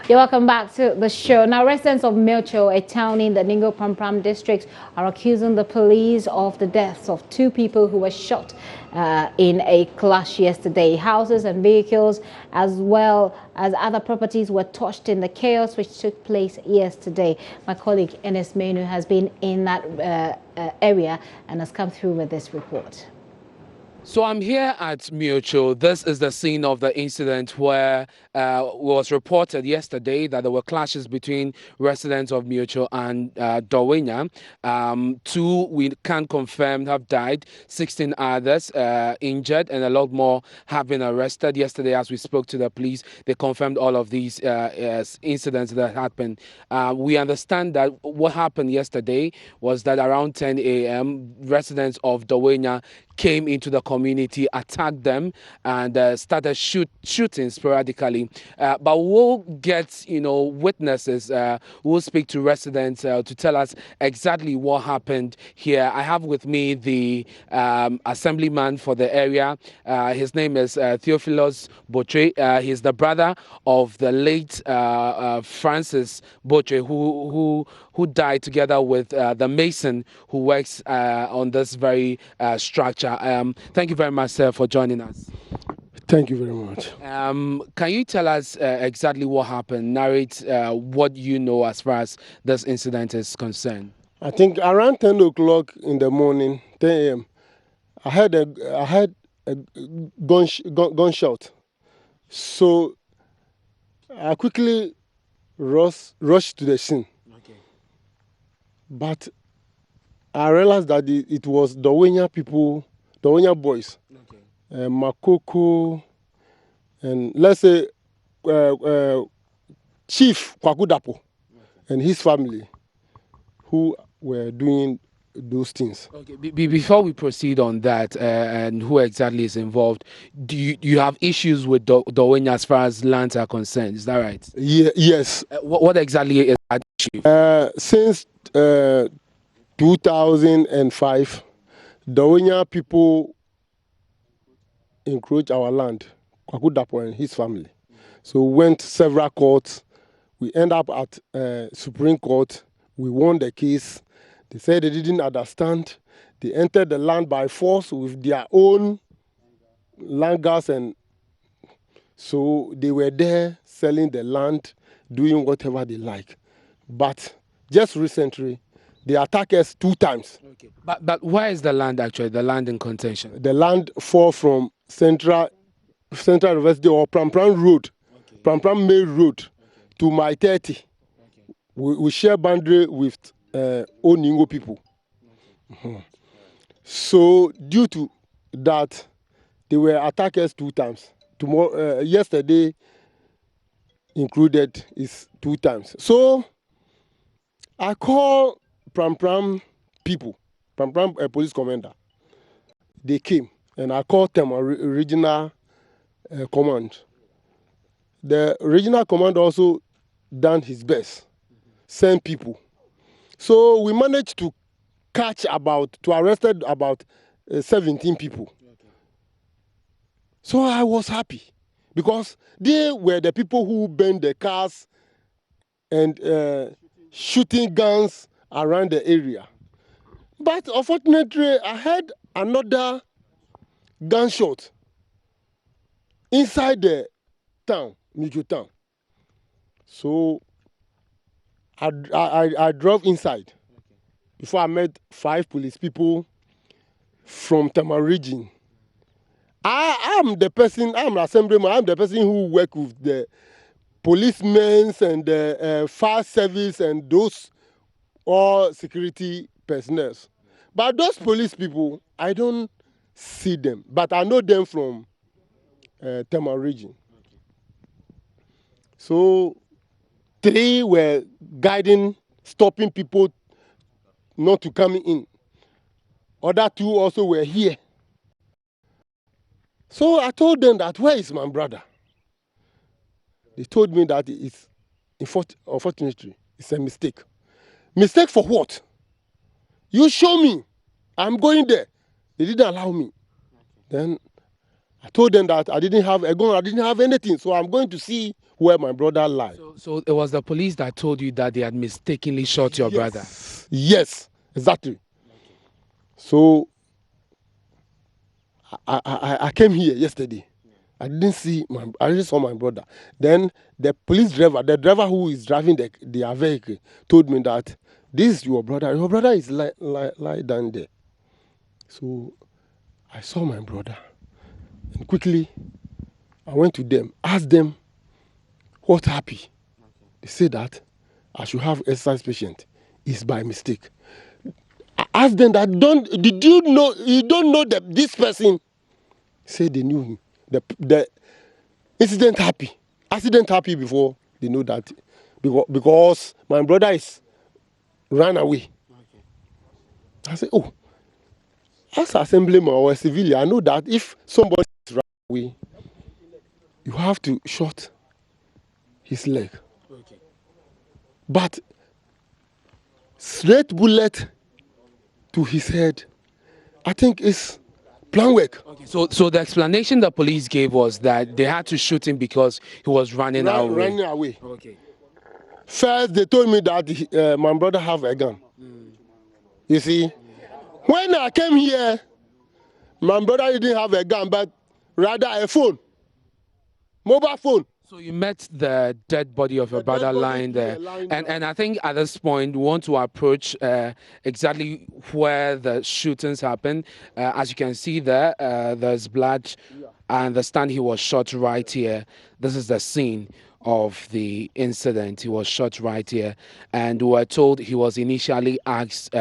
You're welcome back to the show. Now, residents of Miotso, a town in the Ningo Pampram district, are accusing the police of the deaths of two people who were shot in a clash yesterday. Houses and vehicles, as well as other properties, were touched in the chaos which took place yesterday. My colleague Enes Menu has been in that area and has come through with this report. So I'm here at Miotso. This is the scene of the incident where was reported yesterday that there were clashes between residents of Miotso and Dawenya. Two we can confirm have died, 16 others injured, and a lot more have been arrested. Yesterday, as we spoke to the police, they confirmed all of these incidents that happened. We understand that what happened yesterday was that around 10 a.m., residents of Dawenya came into the community, attacked them, and started shooting sporadically. But we'll get, witnesses. We'll speak to residents to tell us exactly what happened here. I have with me the assemblyman for the area. His name is Theophilus Botre. He's the brother of the late Francis Botre, who died together with the mason who works on this very structure. Thank you very much, sir, for joining us. Thank you very much. Can you tell us exactly what happened? Narrate what you know as far as this incident is concerned. I think around 10 o'clock in the morning, 10 a.m., I heard a gunshot. So I quickly rushed to the scene. Okay. But I realized that it was Dawenya people, Dawenya boys, Okay. Makoko, and let's say Chief Kwakudapo, okay, and his family who were doing those things. Okay. Before we proceed on that and who exactly is involved, do you have issues with Dawenya as far as lands are concerned? Is that right? Yeah, yes. What exactly is that issue? Since 2005, Dawenya people encroached our land, Kwakudapo and his family. So we went several courts. We end up at Supreme Court. We won the case. They said they didn't understand. They entered the land by force with their own langas, and so they were there selling the land, doing whatever they like. But just recently, they attacked us 2 times. Okay. But where is the land actually? The land in contention? The land fall from Central University or Prampram Road, okay, Prampram Main Road, okay, to my 30. Okay. We share boundary with Oningo people. Okay. So due to that, they were attacked us 2 times. Yesterday included is 2 times. So I call Prampram people, Prampram police commander. They came, and I called them a regional command. The regional command also done his best, send people. So we managed to arrested about 17 people. Okay. So I was happy because they were the people who burned the cars and shooting guns around the area. But unfortunately, I had another gunshot inside the town, Miotso town. So I drove inside. Okay. Before I met 5 police people from Tamar region. I'm an assemblyman, I'm the person who work with the policemen and the fire service and those all security personnel. But those police people, I don't see them, but I know them from Tamar region. So 3 were guiding, stopping people not to come in. Other 2 also were here. So I told them that, where is my brother? They told me that it's, unfortunately, it's a mistake. Mistake for what? You show me. I'm going there. They didn't allow me. Then I told them that I didn't have a gun, I didn't have anything, so I'm going to see where my brother lied. So it was the police that told you that they had mistakenly shot your brother? Yes, exactly. So I came here yesterday. I didn't saw my brother. Then the police driver, the driver who is driving their vehicle, told me that this is your brother. Your brother is lie down there. So I saw my brother, and quickly I went to them, asked them what happened. They said that I should have exercise patient. It's by mistake. I asked them that did you know you don't know that this person? Say they knew him. The accident happy before they know that because my brother is ran away. Okay. I said, oh, as assemblyman or a civilian, I know that if somebody is run away, you have to shot his leg. Okay. But straight bullet to his head, I think is plan work. Okay, so the explanation the police gave was that they had to shoot him because he was running away. Running away. Okay. First, they told me that my brother have a gun. You see, when I came here, my brother didn't have a gun, but rather a phone, mobile phone. So you met the dead body of your brother lying there. And I think at this point, we want to approach exactly where the shootings happened. As you can see there, there's blood. I understand he was shot right here. This is the scene of the incident. He was shot right here. And we were told he was initially asked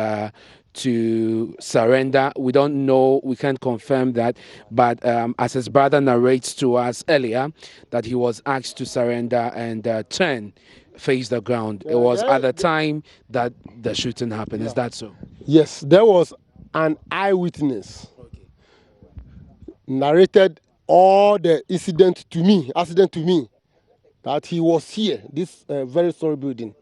to surrender. We don't know, we can't confirm that, but as his brother narrates to us earlier, that he was asked to surrender and face the ground. It was at the time that the shooting happened. Is that so? Yes, there was an eyewitness. Okay. Narrated all the accident to me, that he was here, this very sorry building.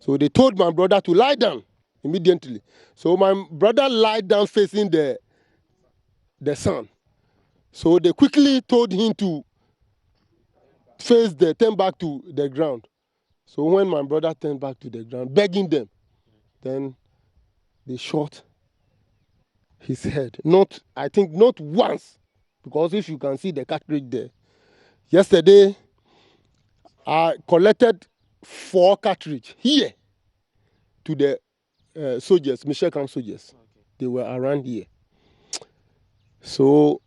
So they told my brother to lie down immediately. So my brother lied down facing the sun. So they quickly told him to turn back to the ground. So when my brother turned back to the ground, begging them, then they shot his head. I think not once, because if you can see the cartridge there. Yesterday, I collected 4 cartridges here to the soldiers, Michelle Camp soldiers. Okay. They were around here. So,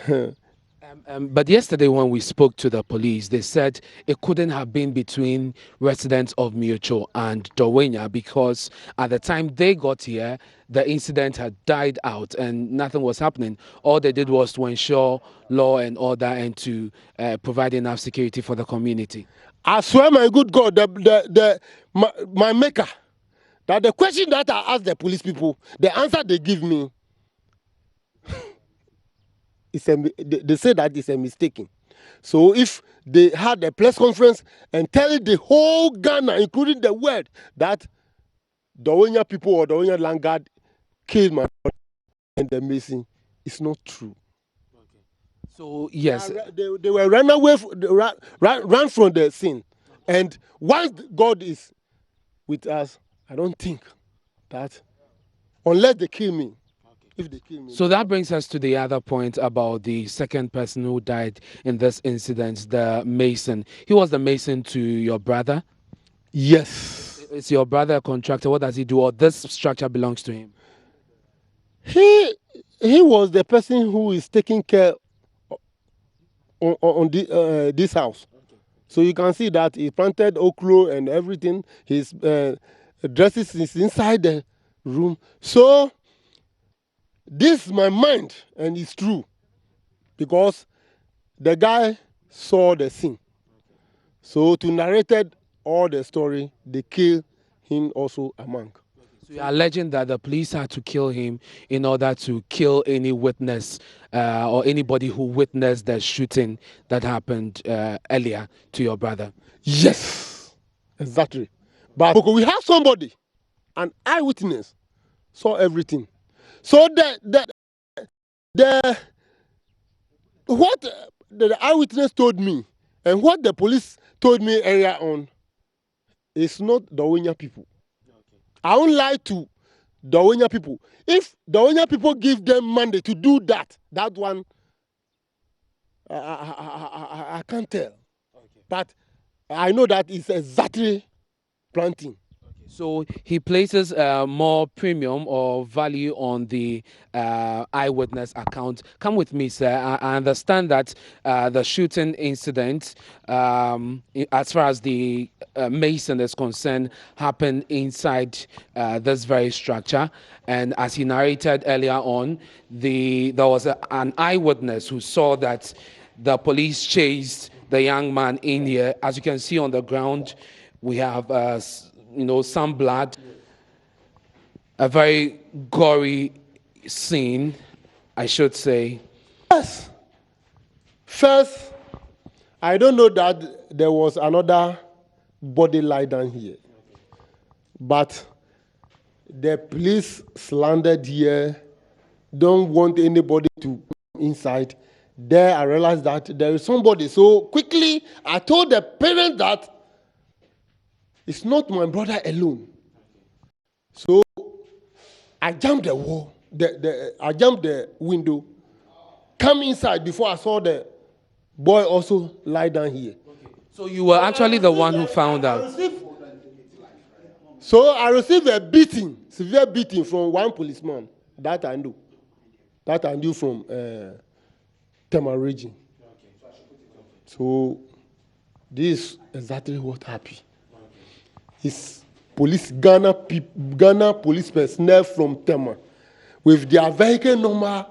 but yesterday when we spoke to the police, they said it couldn't have been between residents of Miotso and Dowenya because at the time they got here, the incident had died out and nothing was happening. All they did was to ensure law and order and to provide enough security for the community. I swear, my good God, my maker, that the question that I asked the police people, the answer they give me, they say that it's a mistake. So if they had a press conference and tell the whole Ghana, including the world, that Dowenya people or Dowenya land guard killed my brother and the Mason, it's not true. Okay. So yes, they were run away, ran from the scene, and once God is with us, I don't think that unless they kill me. If they kill me. So that brings us to the other point about the second person who died in this incident, the Mason. He was the Mason to your brother? Yes. Is your brother a contractor? What does he do? Or this structure belongs to him? He was the person who is taking care on this house. Okay. So you can see that he planted okra and everything. His dresses is inside the room. So this is my mind, and it's true, because the guy saw the scene. So to narrate all the story, they kill him also among. So you're alleging that the police had to kill him in order to kill any witness or anybody who witnessed the shooting that happened earlier to your brother? Yes, exactly. But we have somebody, an eyewitness, saw everything. So the what the eyewitness told me and what the police told me earlier on is not Dawonia people. I won't lie to Dawonia people. If Dawonia people give them money to do that one, I can't tell. Okay. But I know that it's exactly planting. So he places more premium or value on the eyewitness account. Come with me, sir. I understand that the shooting incident, as far as the Mason is concerned, happened inside this very structure. And as he narrated earlier on, there was an eyewitness who saw that the police chased the young man in here. As you can see on the ground, we have some blood, a very gory scene, I should say. Yes. First, I don't know that there was another body lie down here, but the police slandered here, don't want anybody to come inside. There I realized that there is somebody. So quickly, I told the parents that it's not my brother alone. So I jumped the wall, I jumped the window, come inside before I saw the boy also lie down here. Okay. So you were actually the one who found out. So I received a beating, severe beating from one policeman. That I knew. That I knew from Tema region. So this is exactly what happened. It's Ghana police personnel from Tema with their vehicle number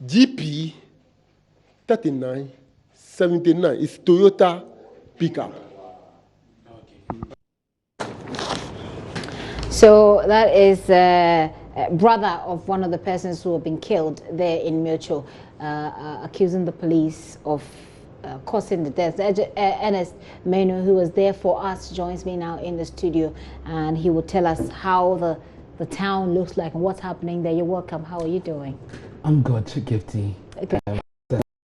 GP 3979. It's Toyota pickup. So that is brother of one of the persons who have been killed there in Miotso, accusing the police of causing the death. Ernest Menu, who was there for us, joins me now in the studio, and he will tell us how the town looks like and what's happening there. You're welcome. How are you doing? I'm good, Gifty. Okay.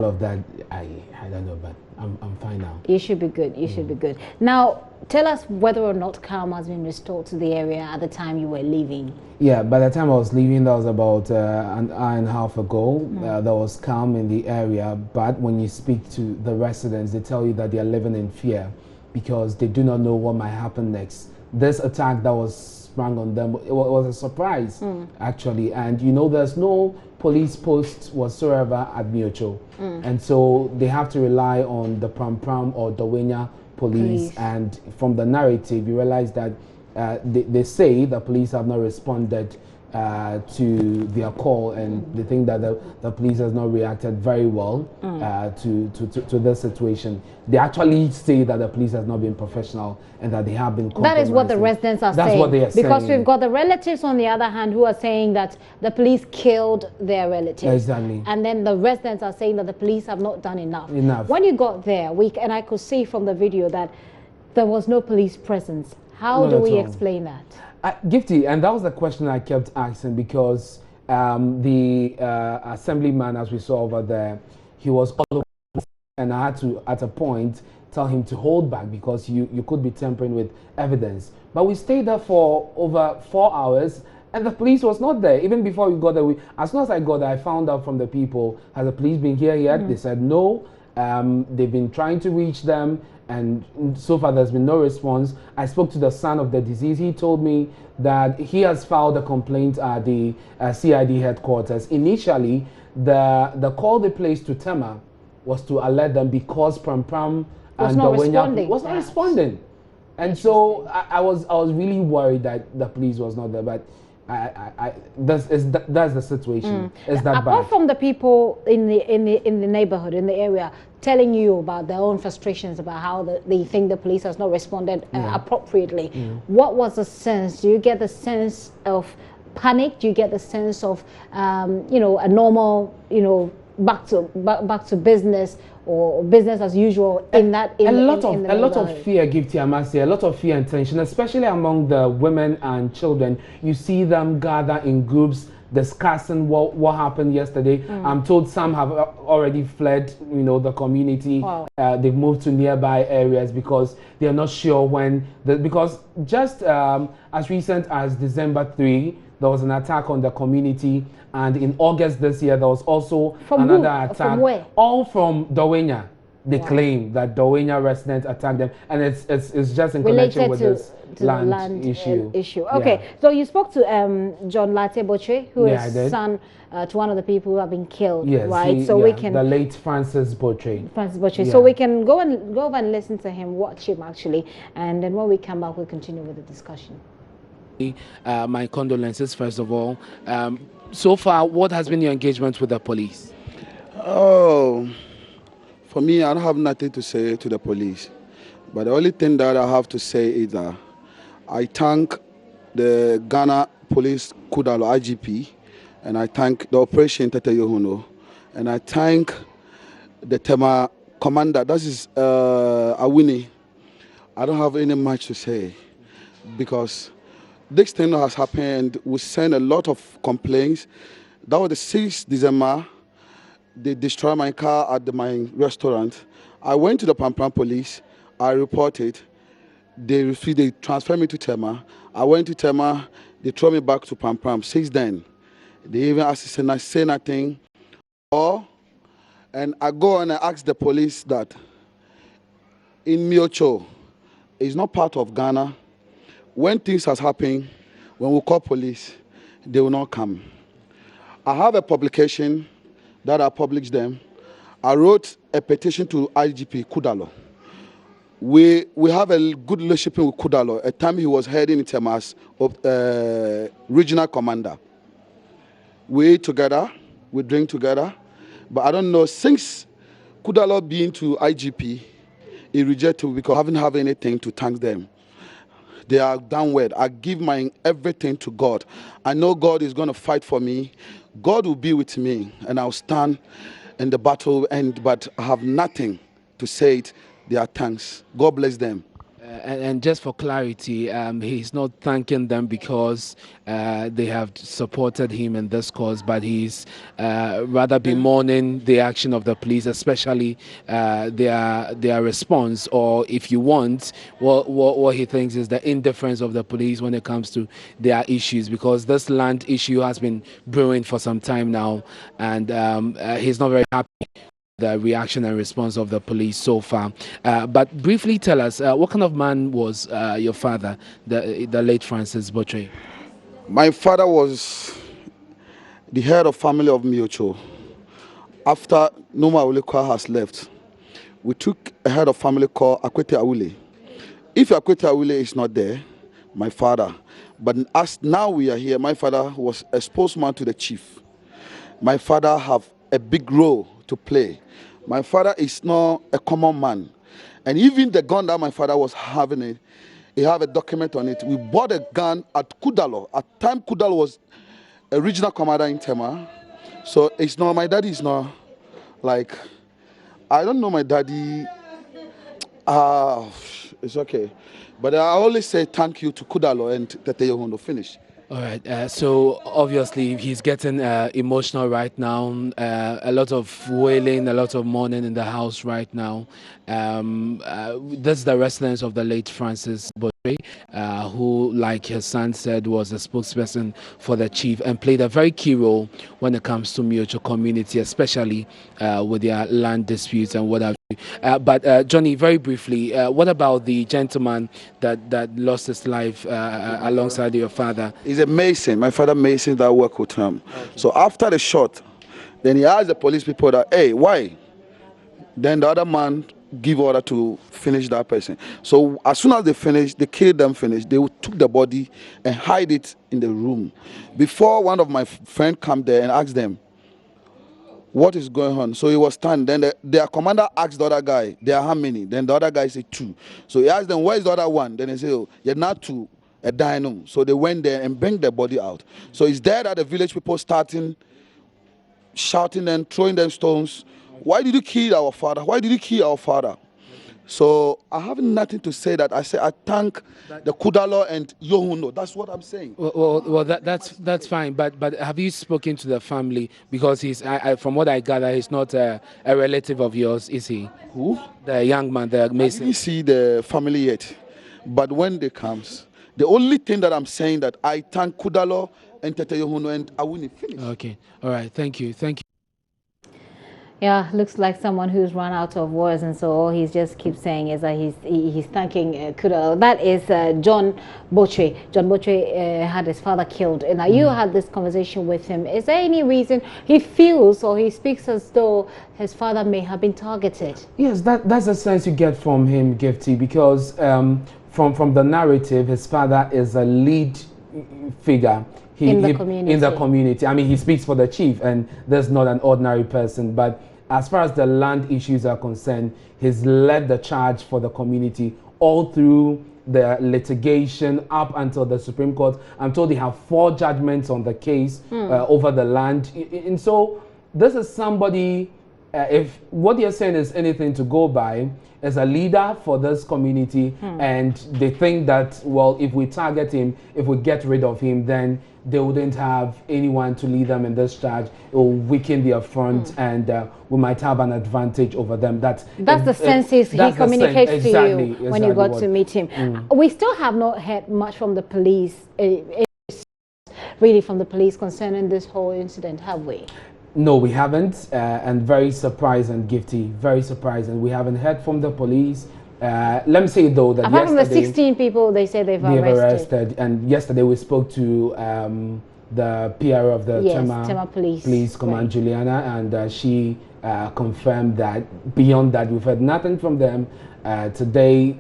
All of that, I don't know, but I'm fine now. You should be good. You should be good. Now, tell us whether or not calm has been restored to the area at the time you were leaving. Yeah, by the time I was leaving, that was about an hour and a half ago. There was calm in the area, but when you speak to the residents, they tell you that they are living in fear because they do not know what might happen next. This attack that was sprung on them, it was a surprise, actually. And you know, there's no police post whatsoever at Miotso. And so they have to rely on the Pram or Dawenya police. And from the narrative, you realize that they say the police have not responded to their call, and they think that the police has not reacted very well to this situation. They actually say that the police has not been professional and that they have been compromising. That is what the residents are saying. That's what they are saying. Because we've got the relatives on the other hand who are saying that the police killed their relatives. Exactly. And then the residents are saying that the police have not done enough. Enough. When you got there, and I could see from the video that there was no police presence. How do we explain that? Gifty, and that was the question I kept asking because the assemblyman, as we saw over there, he was all over, and I had to, at a point, tell him to hold back because you could be tampering with evidence. But we stayed there for over 4 hours, and the police was not there. Even before we got there, as soon as I got there, I found out from the people, has the police been here yet? They said no. They've been trying to reach them, and so far there's been no response. I spoke to the son of the deceased. He told me that he has filed a complaint at the CID headquarters. Initially, the call they placed to Tema was to alert them because Pram and Dawenya was not responding. And so I was really worried that the police was not there, but that's the situation. It's that Apart bad. from the people in the neighborhood, in the area, telling you about their own frustrations about how they think the police has not responded appropriately, what was the sense? Do you get the sense of panic? Do you get the sense of a normal back to business or business as usual in that a lot of fear, Gifty, I must say, a lot of fear and tension, especially among the women and children. You see them gather in groups, discussing what happened yesterday. I'm told some have already fled, the community. Wow. They've moved to nearby areas because they're not sure when. Because just as recent as December 3, there was an attack on the community, and in August this year there was also another attack. From where? All from Dawenya. They claim that Dawenya residents attacked them, and it's just in connection with this land issue. Okay, so you spoke to John Latte Boche, who is son to one of the people who have been killed, right? We can the late Francis Boche. Yeah. So we can go over and listen to him, watch him actually, and then when we come back, we'll continue with the discussion. My condolences, first of all. So far, what has been your engagement with the police? Oh, for me, I don't have nothing to say to the police. But the only thing that I have to say is that I thank the Ghana Police Kudalo IGP, and I thank the Operation Tete Yohuno, and I thank the Tema commander, that is Awini. I don't have any much to say because this thing has happened. We sent a lot of complaints. That was the 6th December. They destroyed my car at my restaurant. I went to the Pampram police. I reported. They refused. They transferred me to Tema. I went to Tema. They threw me back to Pampram. Since then, they even asked me to say nothing. And I go and I ask the police that in Miotso, it's not part of Ghana. When things has happened, when we call police, they will not come. I have a publication that I published them. I wrote a petition to IGP Kudalo. We have a good relationship with Kudalo. At the time he was heading it as regional commander. We eat together, we drink together. But I don't know, since Kudalo being to IGP, he rejected because I haven't have anything to thank them. They are downward. I give my everything to God. I know God is going to fight for me. God will be with me, and I'll stand in the battle. But I have nothing to say it. Their thanks. God bless them. And just for clarity, he's not thanking them because they have supported him in this cause, but he's rather bemoaning the action of the police, especially their response, or if you want, what he thinks is the indifference of the police when it comes to their issues, because this land issue has been brewing for some time now, and he's not very happy the reaction and response of the police so far. But briefly tell us, what kind of man was your father, the late Francis Boche? My father was the head of family of Miotso. After Noma Awulekwa has left, we took a head of family called Akwete Awule. If Akwete Awule is not there, my father. But as now we are here, my father was a spokesman to the chief. My father have a big role to play. My father is not a common man. And even the gun that my father was having, he have a document on it. We bought a gun at Kudalo. At time Kudalo was a regional commander in Tema. So it's not, my daddy is not like, I don't know my daddy. It's okay. But I always say thank you to Kudalo and Tete Yohondo. Finish. All right, so obviously he's getting emotional right now. A lot of wailing, a lot of mourning in the house right now. That's the residence of the late Francis Boche, who, like his son said, was a spokesperson for the chief and played a very key role when it comes to Miotso community, especially with their land disputes and what have you. But Johnny, very briefly, what about the gentleman that lost his life alongside your father? He's a Mason. My father Mason that work with him. Okay. So after the shot, then he asked the police people that, hey, why? Then the other man give order to finish that person. So as soon as they finished, they killed them finished. They took the body and hide it in the room. Before one of my friends come there and asked them, what is going on? So he was standing. Then their commander asked the other guy, there are how many? Then the other guy said 2. So he asked them, where is the other one? Then they said, oh, you're not 2. A dino. So they went there and bring the body out. So it's there that the village people starting shouting and throwing them stones. Why did you kill our father? Why did you kill our father? So I have nothing to say that. I say I thank the Kudalo and Yohuno. That's what I'm saying. Well, that's fine. But have you spoken to the family? Because from what I gather, he's not a relative of yours, is he? Who? The young man, the I Mason. didn't see the family yet. But when they comes, the only thing that I'm saying that I thank Kudalo and Tete Yohuno and I will finish. Okay. All right. Thank you. Thank you. Yeah, looks like someone who's run out of words, and so all he just keeps saying is that he's thanking Kudo. That is John Botre. John Botre had his father killed. And now you had this conversation with him. Is there any reason he feels or he speaks as though his father may have been targeted? Yes, that's the sense you get from him, Gifty, because from the narrative, his father is a lead figure. In the community. I mean, he speaks for the chief, and there's not an ordinary person. But as far as the land issues are concerned, he's led the charge for the community all through the litigation up until the Supreme Court. I'm told they have 4 judgments on the case over the land. And so this is somebody, if what you're saying is anything to go by, as a leader for this community, and they think that, well, if we target him, if we get rid of him, then they wouldn't have anyone to lead them in this charge. It will weaken their front, and we might have an advantage over them. That's the sense he communicates to you when you got to meet him. We still have not heard much from the police, really from the police concerning this whole incident, have we? No, we haven't, and very surprised and Gifty, very surprised, and we haven't heard from the police. Let me say though that apart from the 16 people they say they've arrested, and yesterday we spoke to the PR of the Tema Police Command, Juliana, and she confirmed that beyond that we've heard nothing from them today,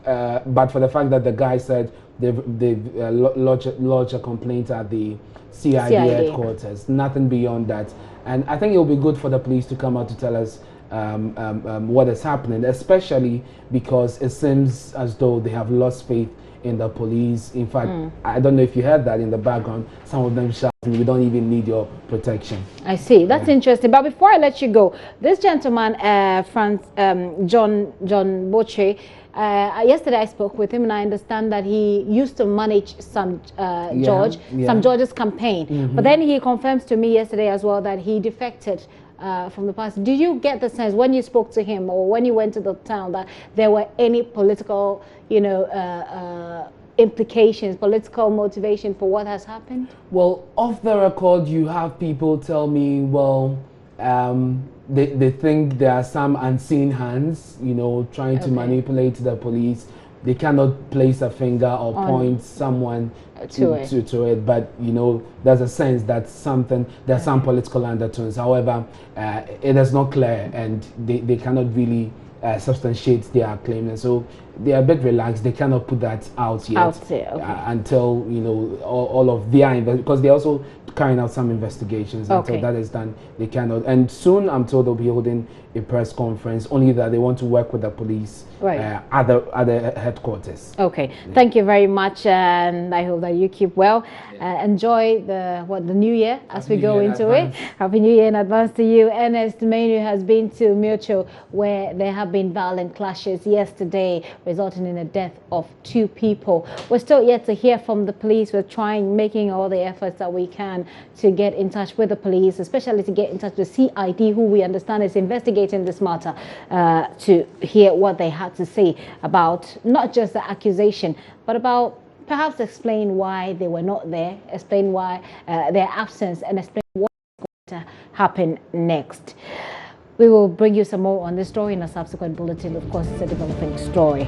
but for the fact that the guy said they've lodged a complaint at the CID headquarters, nothing beyond that. And I think it will be good for the police to come out to tell us what is happening, especially because it seems as though they have lost faith in the police. In fact, I don't know if you heard that in the background, some of them shouting, "We don't even need your protection." I see. That's interesting. But before I let you go, this gentleman, John Botre, yesterday I spoke with him, and I understand that he used to manage some George's campaign. But then he confirms to me yesterday as well that he defected from the party. Did you get the sense when you spoke to him or when you went to the town that there were any political, implications, political motivation for what has happened? Well, off the record, you have people tell me, well, they think there are some unseen hands, trying to manipulate the police. They cannot place a finger or point someone to it, but there's a sense that there's some political undertones. However, it is not clear, and they cannot really substantiate their claim, and so they are a bit relaxed. They cannot put that out yet until all of their because they also carrying out some investigations. Until that is done, they cannot. And soon, I'm told they'll be holding a press conference. Only that they want to work with the police at the headquarters. Okay, thank you very much, and I hope that you keep well. Enjoy the new year as we go into it. Happy New Year in advance to you. Ernest Menu has been to Miotso, where there have been violent clashes yesterday, resulting in the death of 2 people. We're still yet to hear from the police. We're making all the efforts that we can to get in touch with the police, especially to get in touch with CID, who we understand is investigating this matter, to hear what they had to say about not just the accusation, but about perhaps explain why they were not there, explain why their absence, and explain what is going to happen next. We will bring you some more on this story in a subsequent bulletin. Of course, it's a developing story.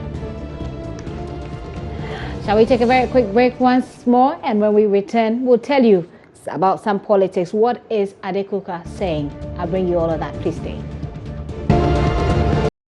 Shall we take a very quick break once more? And when we return, we'll tell you about some politics. What is Adekuka saying? I'll bring you all of that. Please stay.